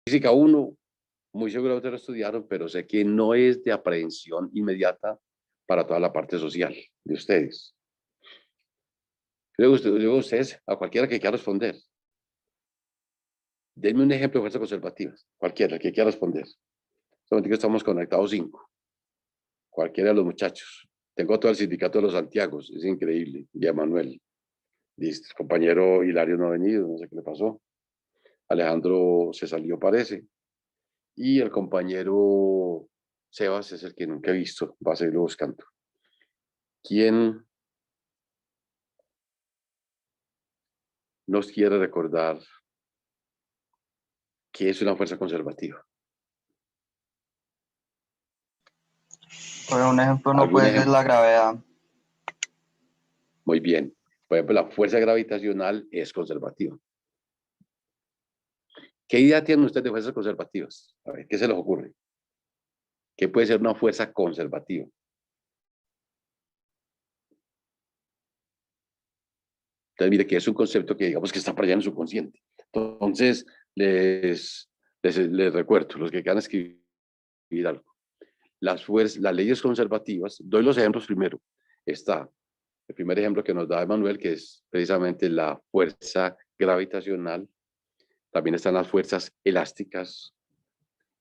Física 1, muy seguro ustedes lo estudiaron, pero sé que no es de aprehensión inmediata para toda la parte social de ustedes. Luego ustedes, a cualquiera que quiera responder, denme un ejemplo de fuerzas conservativas, cualquiera que quiera responder. Solamente que estamos conectados 5, cualquiera de los muchachos. Tengo todo el sindicato de los Santiagos, es increíble, y a Manuel. El compañero Hilario no ha venido, no sé qué le pasó. Alejandro se salió, parece. Y el compañero Sebas es el que nunca he visto, va a seguirlo buscando. ¿Quién nos quiere recordar qué es una fuerza conservativa? Por un ejemplo, no ¿Algún puede ser ejemplo? la gravedad. Muy bien. Por ejemplo, la fuerza gravitacional es conservativa. ¿Qué idea tienen ustedes de fuerzas conservativas? A ver, ¿qué se les ocurre? ¿Qué puede ser una fuerza conservativa? Entonces, mire que es un concepto que digamos que está para allá en su consciente. Entonces, les recuerdo, los que quieran escribir algo. Las leyes conservativas, doy los ejemplos primero. Está el primer ejemplo que nos da Emanuel, que es precisamente la fuerza gravitacional. También están las fuerzas elásticas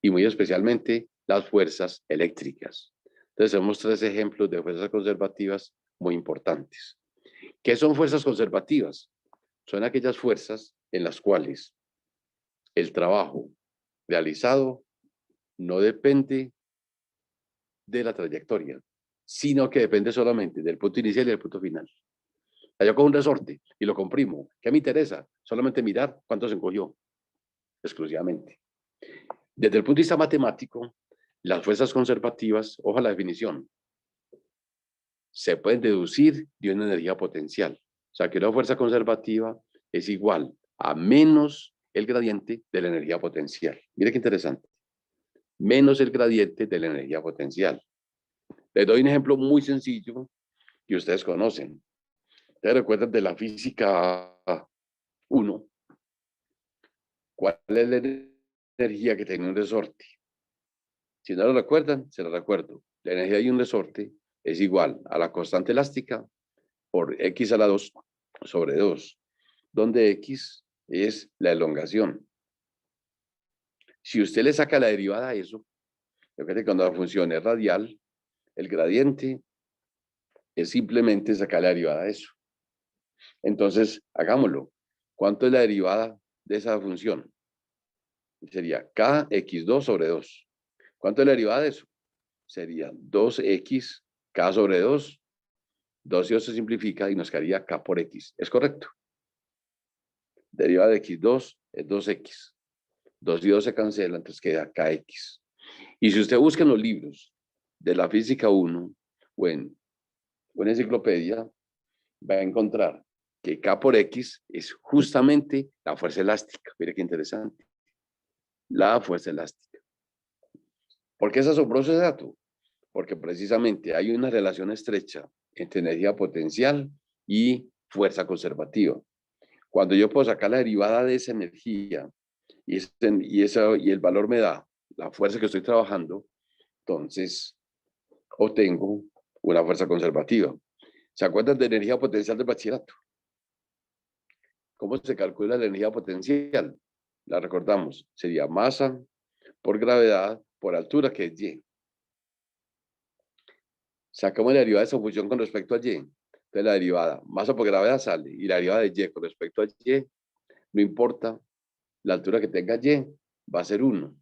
y muy especialmente las fuerzas eléctricas. Entonces, tenemos 3 ejemplos de fuerzas conservativas muy importantes. ¿Qué son fuerzas conservativas? Son aquellas fuerzas en las cuales el trabajo realizado no depende de la trayectoria, sino que depende solamente del punto inicial y del punto final. Yo cojo un resorte y lo comprimo. ¿Qué me interesa? Solamente mirar cuánto se encogió, exclusivamente. Desde el punto de vista matemático, las fuerzas conservativas, ojo a la definición, se pueden deducir de una energía potencial. O sea, que una fuerza conservativa es igual a menos el gradiente de la energía potencial. Mire qué interesante. Menos el gradiente de la energía potencial. Les doy un ejemplo muy sencillo que ustedes conocen. ¿Ustedes recuerdan de la física 1? ¿Cuál es la energía que tiene un resorte? Si no lo recuerdan, se lo recuerdo. La energía de un resorte es igual a la constante elástica por x a la 2 sobre 2, donde x es la elongación. Si usted le saca la derivada a eso, fíjate que cuando la función es radial, el gradiente es simplemente sacar la derivada de eso. Entonces, hagámoslo. ¿Cuánto es la derivada de esa función? Sería kx2 sobre 2. ¿Cuánto es la derivada de eso? Sería 2x k sobre 2. 2 y 2 se simplifica y nos quedaría k por x. ¿Es correcto? Derivada de x2 es 2x. 2 y 2 se cancelan, entonces queda kx. Y si usted busca en los libros de la física 1 o en enciclopedia, va a encontrar que K por X es justamente la fuerza elástica. Mire qué interesante. La fuerza elástica. ¿Por qué es asombroso ese dato? Porque precisamente hay una relación estrecha entre energía potencial y fuerza conservativa. Cuando yo puedo sacar la derivada de esa energía y el valor me da la fuerza que estoy trabajando, entonces obtengo una fuerza conservativa. ¿Se acuerdan de energía potencial del bachillerato? ¿Cómo se calcula la energía potencial? La recordamos, sería masa por gravedad por altura, que es Y. Sacamos la derivada de esa función con respecto a Y. Entonces la derivada, masa por gravedad sale, y la derivada de Y con respecto a Y, no importa la altura que tenga Y, va a ser 1.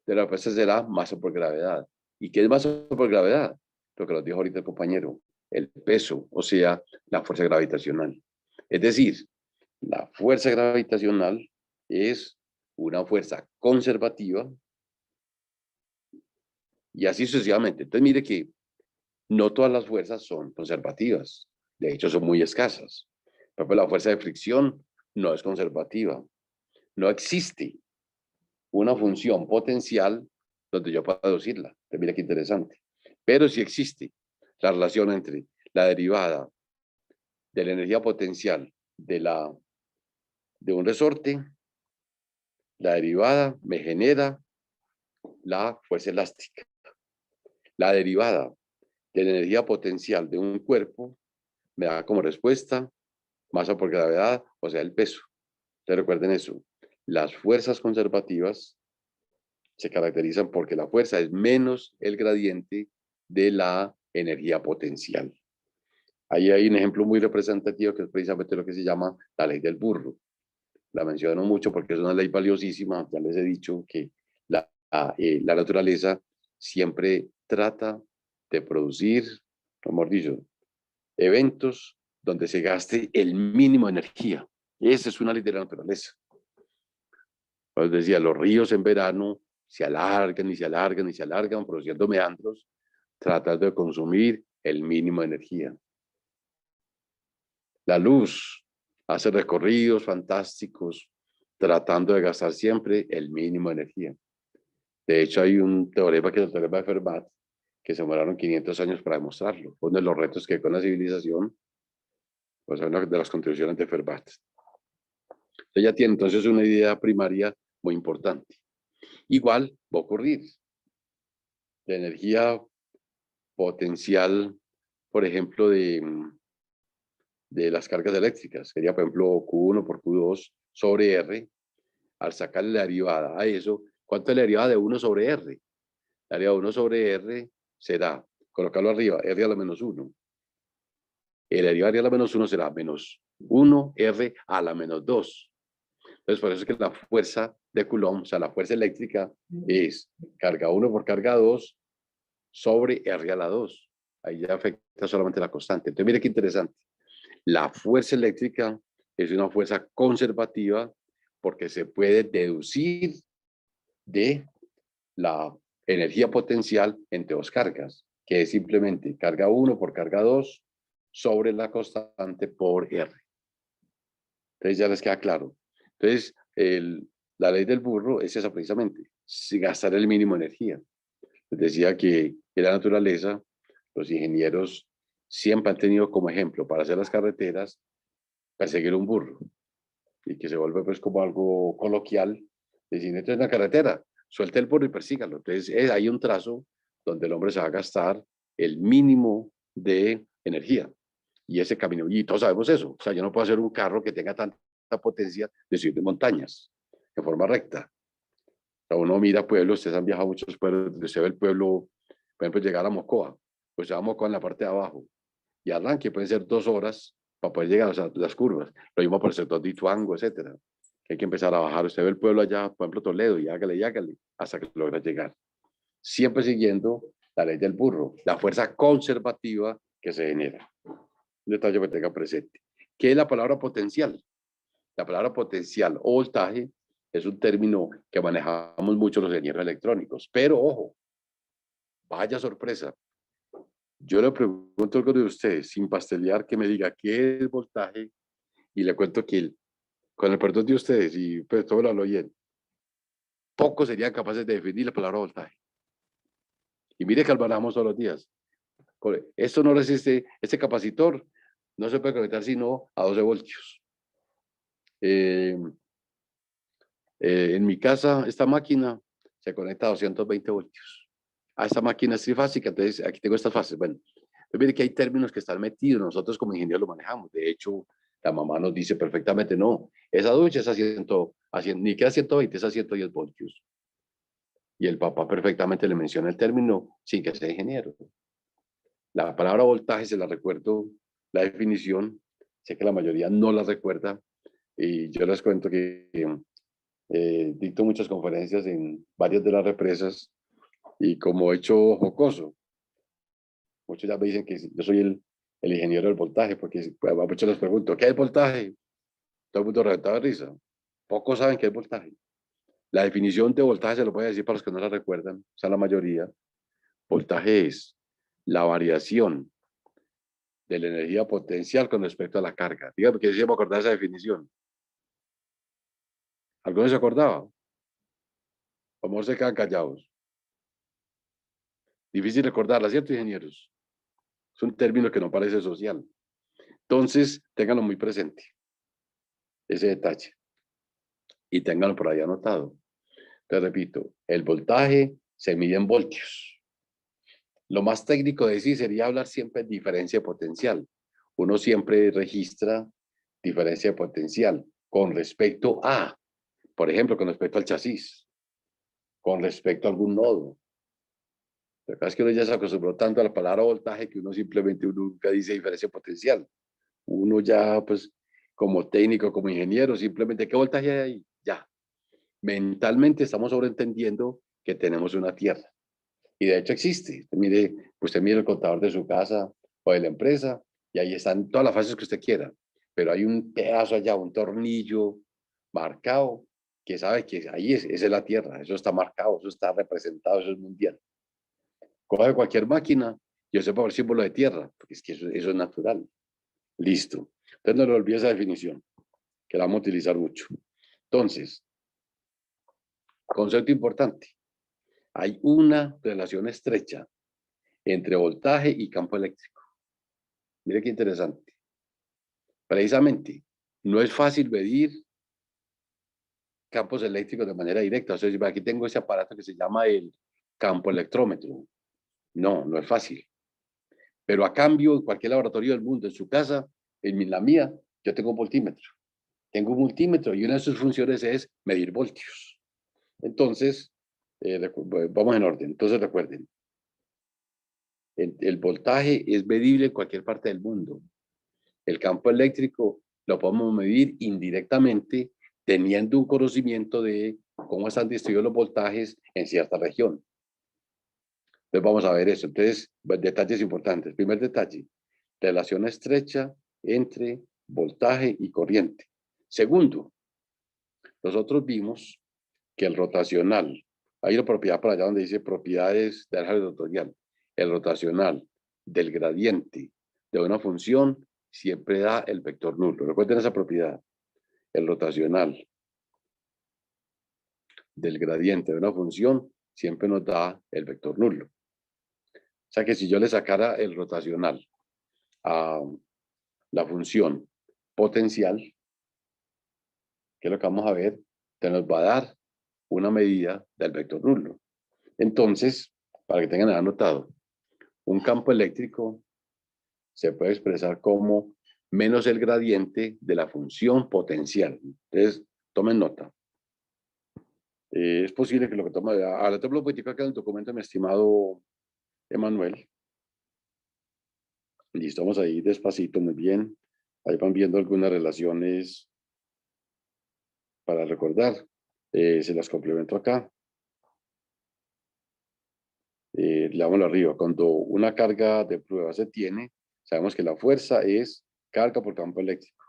De la respuesta será masa por gravedad. ¿Y qué es masa por gravedad? Lo que nos dijo ahorita el compañero, el peso, o sea, la fuerza gravitacional. Es decir, la fuerza gravitacional es una fuerza conservativa y así sucesivamente. Entonces, mire que no todas las fuerzas son conservativas. De hecho, son muy escasas. Por ejemplo, la fuerza de fricción no es conservativa. No existe una función potencial donde yo pueda deducirla. Entonces, mire qué interesante. Pero sí existe la relación entre la derivada de la energía potencial de un resorte La derivada me genera la fuerza elástica. La derivada de la energía potencial de un cuerpo me da como respuesta masa por gravedad, o sea, el peso. Entonces recuerden eso. Las fuerzas conservativas se caracterizan porque la fuerza es menos el gradiente de la energía potencial. Ahí hay un ejemplo muy representativo que es precisamente lo que se llama la ley del burro. La menciono mucho porque es una ley valiosísima. Ya les he dicho que la naturaleza siempre trata de producir, como hemos dicho, eventos donde se gaste el mínimo de energía. Esa es una ley de la naturaleza. Como decía, los ríos en verano se alargan y se alargan y se alargan, produciendo meandros, tratando de consumir el mínimo de energía. La luz hace recorridos fantásticos, tratando de gastar siempre el mínimo de energía. De hecho, hay un teorema que es el teorema de Fermat, que se demoraron 500 años para demostrarlo. Uno de los retos que hay con la civilización, pues una de las contribuciones de Fermat. Ella tiene entonces una idea primaria muy importante. Igual va a ocurrir. La energía potencial, por ejemplo, de las cargas eléctricas, sería, por ejemplo, Q1 por Q2 sobre R. Al sacarle la derivada a eso, ¿cuánto es la derivada de 1 sobre R? La derivada de 1 sobre R será, colocarlo arriba, R a la menos 1. El derivada de R a la menos 1 será menos 1 R a la menos 2. Entonces, por eso es que la fuerza de Coulomb, o sea, la fuerza eléctrica, es carga 1 por carga 2 sobre R a la 2. Ahí ya afecta solamente la constante. Entonces, mire qué interesante. La fuerza eléctrica es una fuerza conservativa porque se puede deducir de la energía potencial entre dos cargas, que es simplemente carga 1 por carga 2 sobre la constante por R. Entonces ya les queda claro. Entonces, la ley del burro es esa precisamente, gastar el mínimo de energía. Les decía que en la naturaleza, los ingenieros siempre han tenido como ejemplo para hacer las carreteras, perseguir un burro, y que se vuelve pues como algo coloquial, decir, entonces en la carretera, suelte el burro y persígalo. Entonces hay un trazo donde el hombre se va a gastar el mínimo de energía. Y ese camino, y todos sabemos eso, o sea, yo no puedo hacer un carro que tenga tanta potencia de subir de montañas, de forma recta. O sea, uno mira pueblos, ustedes han viajado a muchos pueblos, usted ve el pueblo, por ejemplo, llegar a Mocoa, pues se va a Mocoa en la parte de abajo, y arranque pueden ser 2 horas para poder llegar a las curvas. Lo mismo por el sector de Ituango, etcétera. Que hay que empezar a bajar. Usted ve el pueblo allá, por ejemplo, Toledo, y hágale, hasta que logra llegar. Siempre siguiendo la ley del burro, la fuerza conservativa que se genera. Un detalle que tenga presente. ¿Qué es la palabra potencial? La palabra potencial o voltaje es un término que manejamos mucho los ingenieros electrónicos. Pero, ojo, vaya sorpresa. Yo le pregunto a alguno de ustedes, sin pastelear, que me diga qué es voltaje, y le cuento que con el perdón de ustedes, y pues todo lo hablo bien, pocos serían capaces de definir la palabra voltaje. Y mire que manejamos todos los días. Esto no resiste, este capacitor no se puede conectar sino a 12 voltios. En mi casa, esta máquina se conecta a 220 voltios. A esta máquina es trifásica, entonces aquí tengo estas fases. Bueno, pues mire que hay términos que están metidos, nosotros como ingenieros lo manejamos. De hecho, la mamá nos dice perfectamente, no, esa ducha es ni queda 120, es a 110 voltios. Y el papá perfectamente le menciona el término sin que sea ingeniero. La palabra voltaje se la recuerdo, la definición, sé que la mayoría no la recuerda, y yo les cuento que dicto muchas conferencias en varias de las represas, y como hecho jocoso, muchos ya me dicen que yo soy el ingeniero del voltaje, porque pues, a muchos les pregunto, ¿qué es voltaje? Todo el mundo reventado de risa. Pocos saben qué es voltaje. La definición de voltaje se lo voy a decir para los que no la recuerdan, o sea, la mayoría. Voltaje es la variación de la energía potencial con respecto a la carga. Dígame que si me acordaba de esa definición. ¿Alguno se acordaba? ¿Cómo se quedan callados? Difícil recordarla, ¿cierto, ingenieros? Es un término que no parece social. Entonces, ténganlo muy presente, ese detalle. Y ténganlo por ahí anotado. Te repito, el voltaje se mide en voltios. Lo más técnico de sí sería hablar siempre de diferencia potencial. Uno siempre registra diferencia de potencial con respecto a, por ejemplo, con respecto al chasis, con respecto a algún nodo. Lo que pasa es que uno ya se acostumbró tanto a la palabra voltaje que uno simplemente nunca dice diferencia potencial. Uno ya, pues, como técnico, como ingeniero, simplemente, ¿qué voltaje hay ahí? Ya. Mentalmente estamos sobreentendiendo que tenemos una tierra. Y de hecho existe. Usted mire el contador de su casa o de la empresa y ahí están todas las fases que usted quiera. Pero hay un pedazo allá, un tornillo marcado que sabe que ahí esa es la tierra. Eso está marcado, eso está representado, eso es mundial. Coge cualquier máquina, yo sé por el símbolo de tierra, porque es que eso es natural. Listo. Entonces no le olvide esa definición, que la vamos a utilizar mucho. Entonces, concepto importante. Hay una relación estrecha entre voltaje y campo eléctrico. Mire qué interesante. Precisamente, no es fácil medir campos eléctricos de manera directa. O sea, aquí tengo ese aparato que se llama el campo electrómetro. No, no es fácil. Pero a cambio, en cualquier laboratorio del mundo, en su casa, en la mía, yo tengo un voltímetro. Tengo un multímetro y una de sus funciones es medir voltios. Entonces, vamos en orden. Entonces, recuerden, el voltaje es medible en cualquier parte del mundo. El campo eléctrico lo podemos medir indirectamente teniendo un conocimiento de cómo están distribuidos los voltajes en cierta región. Entonces vamos a ver eso. Entonces, detalles importantes. Primer detalle, relación estrecha entre voltaje y corriente. Segundo, nosotros vimos que el rotacional, hay una propiedad por allá donde dice propiedades del álgebra vectorial. El rotacional del gradiente de una función siempre da el vector nulo. Recuerden esa propiedad. El rotacional del gradiente de una función siempre nos da el vector nulo. O sea que si yo le sacara el rotacional a la función potencial, que es lo que vamos a ver, te nos va a dar una medida del vector nulo. Entonces, para que tengan anotado, un campo eléctrico se puede expresar como menos el gradiente de la función potencial. Entonces, tomen nota. Es posible que lo que tome, ahora te lo platico acá en el documento, mi estimado Emanuel. Listo, vamos ahí despacito, muy bien. Ahí van viendo algunas relaciones para recordar. Se las complemento acá. Leámoslo arriba. Cuando una carga de prueba se tiene, sabemos que la fuerza es carga por campo eléctrico.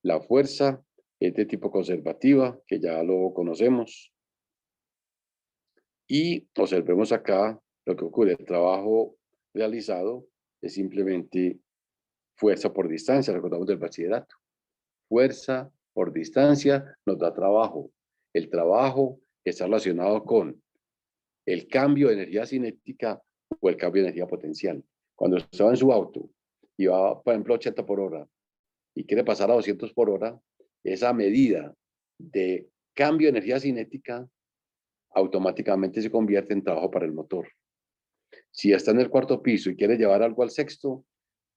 La fuerza es de tipo conservativa, que ya lo conocemos. Y observemos acá lo que ocurre. El trabajo realizado es simplemente fuerza por distancia, recordamos del bachillerato. Fuerza por distancia nos da trabajo. El trabajo está relacionado con el cambio de energía cinética o el cambio de energía potencial. Cuando usted va en su auto y va, por ejemplo, a 80 por hora y quiere pasar a 200 por hora, esa medida de cambio de energía cinética automáticamente se convierte en trabajo para el motor. Si está en el cuarto piso y quiere llevar algo al sexto,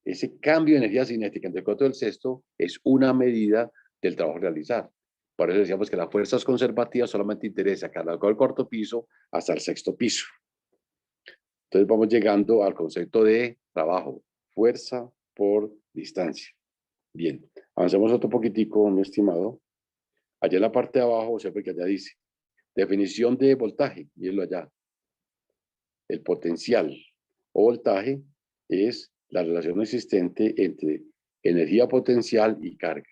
ese cambio de energía cinética entre el cuarto y el sexto es una medida del trabajo a realizar. Por eso decíamos que las fuerzas conservativas solamente interesa cargar del cuarto piso hasta el sexto piso. Entonces vamos llegando al concepto de trabajo, fuerza por distancia. Bien, avancemos otro poquitico, mi estimado. Allá en la parte de abajo, siempre que allá dice, definición de voltaje, mírenlo allá. El potencial o voltaje es la relación existente entre energía potencial y carga.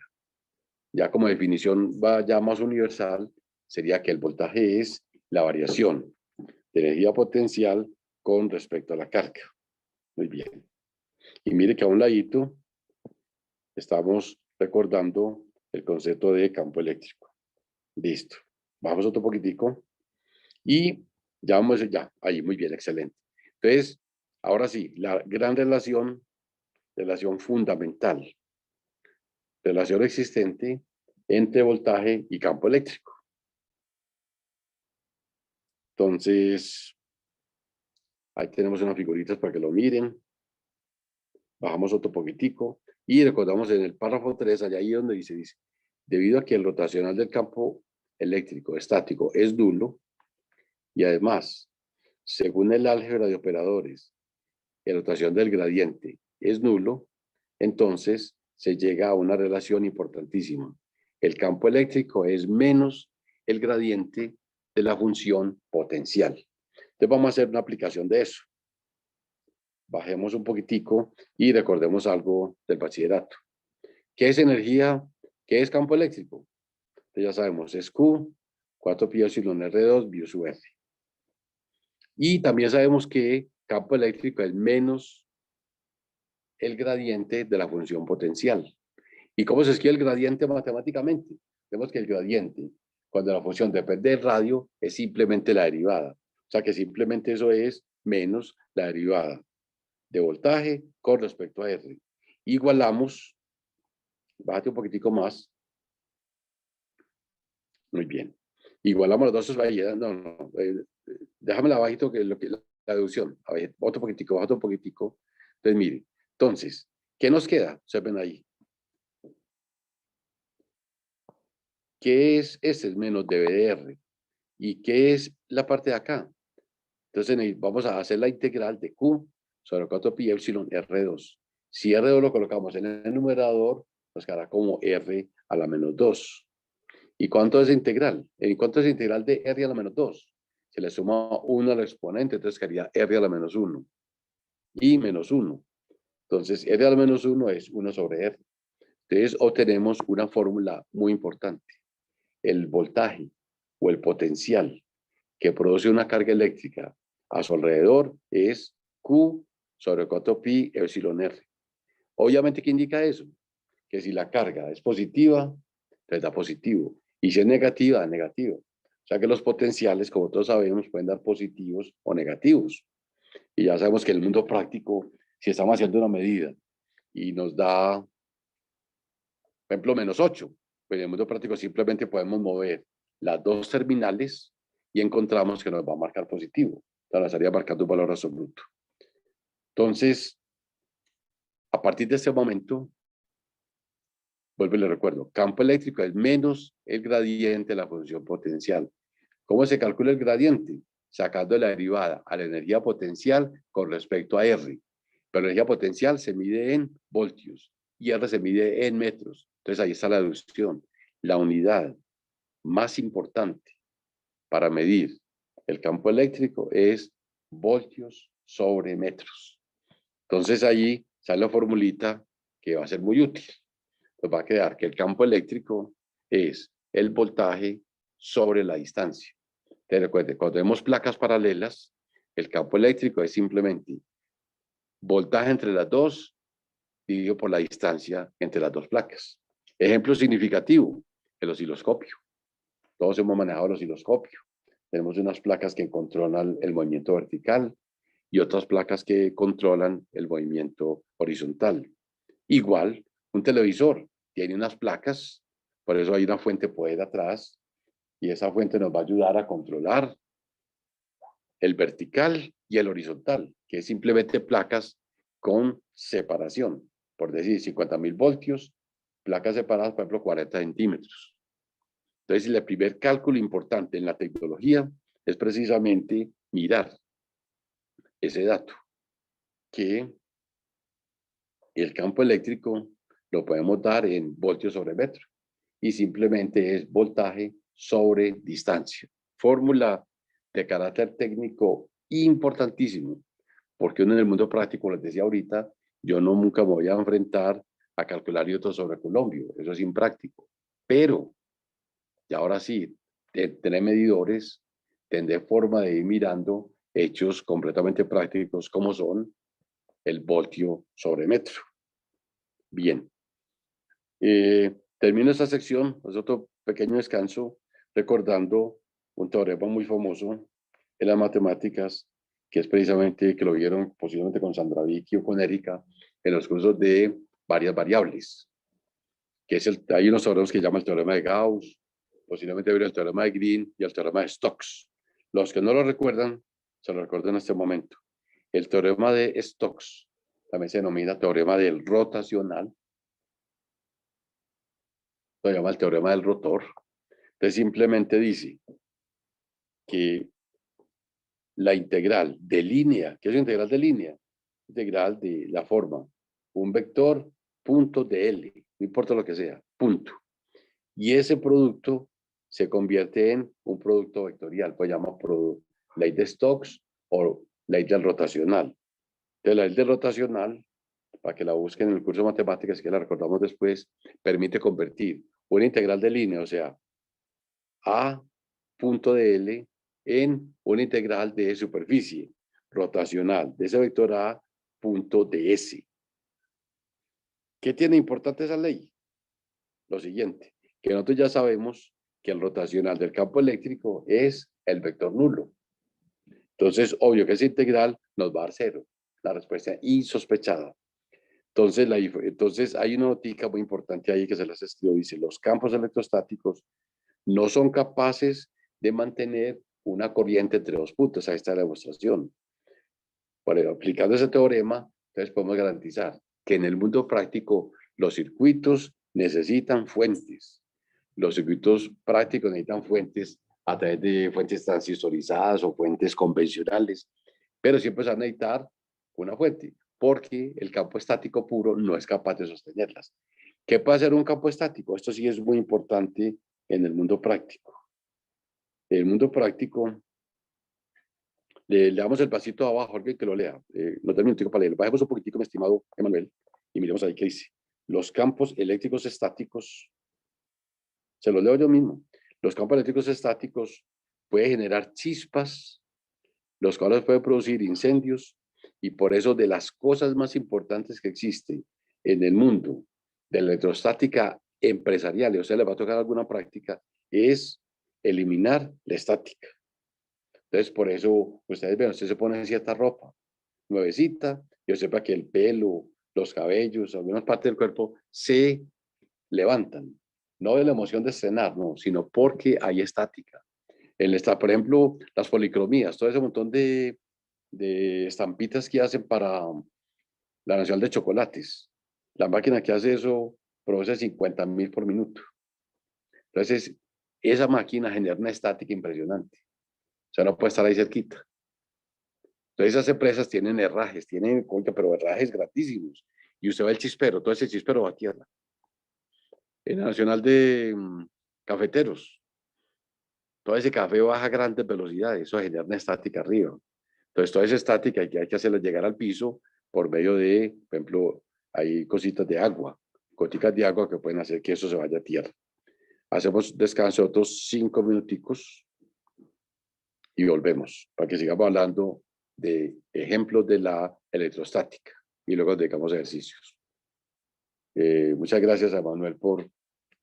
Ya como definición va ya más universal, sería que el voltaje es la variación de energía potencial con respecto a la carga. Muy bien. Y mire que a un ladito estamos recordando el concepto de campo eléctrico. Listo. Vamos otro poquitico. Y ya vamos, ya, ahí, muy bien, excelente. Entonces, ahora sí, la gran relación fundamental, relación existente entre voltaje y campo eléctrico. Entonces, ahí tenemos unas figuritas para que lo miren. Bajamos otro poquitico y recordamos en el párrafo 3, allá ahí donde dice, debido a que el rotacional del campo eléctrico estático es nulo y además, según el álgebra de operadores, la rotación del gradiente es nulo, entonces se llega a una relación importantísima. El campo eléctrico es menos el gradiente de la función potencial. Entonces vamos a hacer una aplicación de eso. Bajemos un poquitico y recordemos algo del bachillerato. ¿Qué es energía? ¿Qué es campo eléctrico? Entonces ya sabemos, es Q, 4pi epsilon R2, bio sub F. Y también sabemos que campo eléctrico es menos el gradiente de la función potencial. ¿Y cómo se escribe el gradiente matemáticamente? Vemos que el gradiente, cuando la función depende del radio, es simplemente la derivada. O sea que simplemente eso es menos la derivada de voltaje con respecto a R. Igualamos, bájate un poquitico más. Muy bien. Igualamos los dos, no, déjamela bajito que lo que la deducción. A ver, otro poquitico, bájate un poquitico. Entonces, mire, entonces, ¿qué nos queda? Se ven ahí. ¿Qué es ese? Es menos dB/R. ¿Y qué es la parte de acá? Entonces vamos a hacer la integral de Q sobre 4pi epsilon R2. Si R2 lo colocamos en el numerador, nos quedará como R a la menos 2. ¿Y cuánto es integral? ¿En cuánto es integral de R a la menos 2? Se le suma 1 al exponente, entonces quedaría R a la menos 1. Y menos 1. Entonces R a la menos 1 es 1 sobre R. Entonces obtenemos una fórmula muy importante. El voltaje o el potencial que produce una carga eléctrica a su alrededor es Q sobre 4pi epsilon R. Obviamente, ¿qué indica eso? Que si la carga es positiva, entonces da positivo. Y si es negativa, da negativo. O sea que los potenciales, como todos sabemos, pueden dar positivos o negativos. Y ya sabemos que en el mundo práctico, si estamos haciendo una medida y nos da, por ejemplo, menos 8, pues en el mundo práctico simplemente podemos mover las dos terminales y encontramos que nos va a marcar positivo. Entonces, nos estaría marcando un valor absoluto. Entonces, a partir de este momento, vuelvo y le recuerdo, campo eléctrico es menos el gradiente de la función potencial. ¿Cómo se calcula el gradiente? Sacando la derivada a la energía potencial con respecto a R. Pero la energía potencial se mide en voltios y R se mide en metros. Entonces ahí está la deducción. La unidad más importante para medir el campo eléctrico es voltios sobre metros. Entonces ahí sale la formulita que va a ser muy útil. Nos va a quedar que el campo eléctrico es el voltaje sobre la distancia. Te recuerden, cuando tenemos placas paralelas, el campo eléctrico es simplemente voltaje entre las dos dividido por la distancia entre las dos placas. Ejemplo significativo, el osciloscopio. Todos hemos manejado el osciloscopio. Tenemos unas placas que controlan el movimiento vertical y otras placas que controlan el movimiento horizontal. Igual, un televisor tiene unas placas, por eso hay una fuente poder atrás, y esa fuente nos va a ayudar a controlar el vertical y el horizontal, que es simplemente placas con separación. Por decir, 50.000 voltios, placas separadas, por ejemplo, 40 centímetros. Entonces, el primer cálculo importante en la tecnología es precisamente mirar ese dato, que el campo eléctrico lo podemos dar en voltios sobre metro y simplemente es voltaje sobre distancia. Fórmula de carácter técnico importantísimo, porque uno en el mundo práctico, les decía ahorita, yo nunca me voy a enfrentar a calcular newton sobre coulombio, eso es impráctico, pero y ahora sí, tener medidores, tener forma de ir mirando hechos completamente prácticos como son el voltio sobre metro. Bien, termino esta sección, es otro pequeño descanso, recordando un teorema muy famoso en las matemáticas, que es precisamente que lo vieron posiblemente con Sandra Vicky o con Erika en los cursos de varias variables, que es hay unos teoremas que llaman el teorema de Gauss, posiblemente vieron el teorema de Green y el teorema de Stokes. Los que no lo recuerdan, se lo recuerdo en este momento. El teorema de Stokes también se denomina teorema del rotacional. Lo llama el teorema del rotor. Entonces simplemente dice que la integral de línea, ¿qué es la integral de línea? Integral de la forma, un vector, punto de L, no importa lo que sea, punto. Y ese producto se convierte en un producto vectorial, pues llama ley de Stokes o ley del rotacional. Entonces, la ley del rotacional, para que la busquen en el curso de matemáticas, que la recordamos después, permite convertir una integral de línea, o sea, A punto de L, en una integral de superficie rotacional de ese vector A punto de S. ¿Qué tiene importante esa ley? Lo siguiente, que nosotros ya sabemos que el rotacional del campo eléctrico es el vector nulo. Entonces, obvio que esa integral nos va a dar cero, la respuesta insospechada. Entonces hay una notica muy importante ahí que se las escribo, dice, los campos electrostáticos no son capaces de mantener una corriente entre dos puntos. Ahí está la demostración. Bueno, aplicando ese teorema, entonces podemos garantizar que en el mundo práctico los circuitos necesitan fuentes. Los circuitos prácticos necesitan fuentes a través de fuentes transistorizadas o fuentes convencionales, pero siempre se va a necesitar una fuente, porque el campo estático puro no es capaz de sostenerlas. ¿Qué puede hacer un campo estático? Esto sí es muy importante en el mundo práctico. En el mundo práctico, le damos el pasito abajo, alguien que lo lea. No tengo un tiempo para leerlo. Bajemos un poquitico, mi estimado Emanuel, y miremos ahí qué dice. Los campos eléctricos estáticos, se los leo yo mismo. Los campos eléctricos estáticos pueden generar chispas, los cuales pueden producir incendios, y por eso de las cosas más importantes que existen en el mundo de la electrostática empresarial, y a usted le va a tocar alguna práctica, es eliminar la estática. Entonces, por eso, ustedes ven, usted se pone cierta ropa nuevecita, yo sepa que el pelo, los cabellos, algunas partes del cuerpo se levantan. No de la emoción de estrenar, no, sino porque hay estática. Por ejemplo, las policromías, todo ese montón de estampitas que hacen para la Nacional de Chocolates. La máquina que hace eso produce 50.000 por minuto. Entonces, esa máquina genera una estática impresionante. O sea, no puede estar ahí cerquita. Entonces, esas empresas tienen herrajes, pero herrajes gratísimos. Y usted va el chispero, todo ese chispero va a tierra. En la Nacional de Cafeteros, todo ese café baja a grandes velocidades, eso genera una estática arriba. Entonces, toda esa estática hay que hacerla llegar al piso por medio de, por ejemplo, hay cositas de agua, goticas de agua que pueden hacer que eso se vaya a tierra. Hacemos descanso otros 5 minuticos y volvemos para que sigamos hablando de ejemplos de la electrostática y luego dedicamos ejercicios. Muchas gracias a Manuel por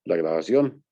la grabación.